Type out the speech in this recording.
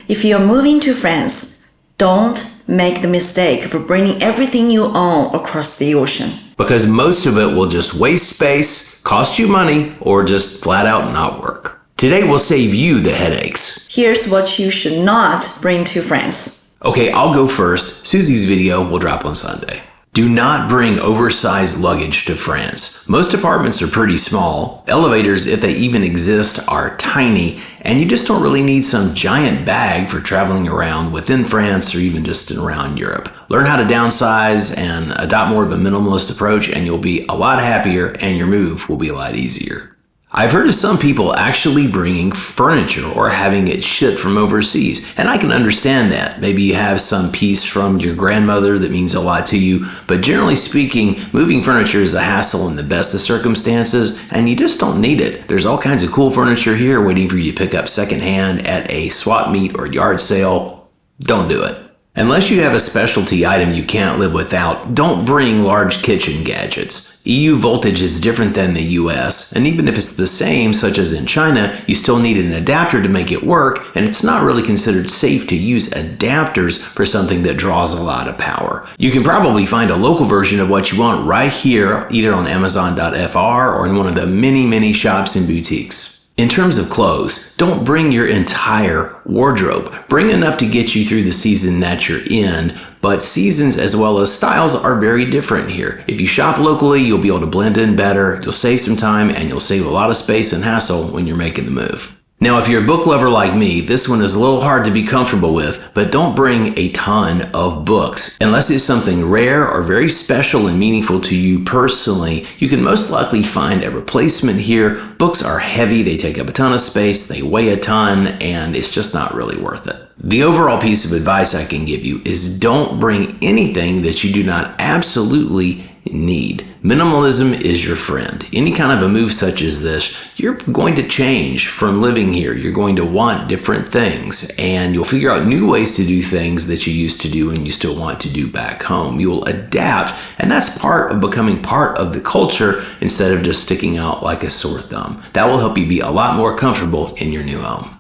If you're moving to France, don't make the mistake of bringing everything you own across the ocean. Because most of it will just waste space, cost you money, or just flat out not work. Today we'll save you the headaches. Here's what you should not bring to France. Okay, I'll go first. Susie's video will drop on Sunday. Do not bring oversized luggage to France. Most apartments are pretty small. Elevators, if they even exist, are tiny, and you just don't really need some giant bag for traveling around within France or even just around Europe. Learn how to downsize and adopt more of a minimalist approach, and you'll be a lot happier and your move will be a lot easier. I've heard of some people actually bringing furniture or having it shipped from overseas, and I can understand that. Maybe you have some piece from your grandmother that means a lot to you, but generally speaking, moving furniture is a hassle in the best of circumstances, and you just don't need it. There's all kinds of cool furniture here waiting for you to pick up secondhand at a swap meet or yard sale. Don't do it. Unless you have a specialty item you can't live without, don't bring large kitchen gadgets. EU voltage is different than the US, and even if it's the same, such as in China, you still need an adapter to make it work, and it's not really considered safe to use adapters for something that draws a lot of power. You can probably find a local version of what you want right here, either on Amazon.fr or in one of the many shops and boutiques. In terms of clothes, don't bring your entire wardrobe. Bring enough to get you through the season that you're in, but seasons as well as styles are very different here. If you shop locally, you'll be able to blend in better, you'll save some time, and you'll save a lot of space and hassle when you're making the move. Now, if you're a book lover like me, this one is a little hard to be comfortable with, but don't bring a ton of books. Unless it's something rare or very special and meaningful to you personally, you can most likely find a replacement here. Books are heavy, they take up a ton of space, they weigh a ton, and it's just not really worth it. The overall piece of advice I can give you is don't bring anything that you do not absolutely need. Minimalism is your friend. Any kind of a move such as this, you're going to change from living here. You're going to want different things, and you'll figure out new ways to do things that you used to do and you still want to do back home. You'll adapt, and that's part of becoming part of the culture instead of just sticking out like a sore thumb. That will help you be a lot more comfortable in your new home.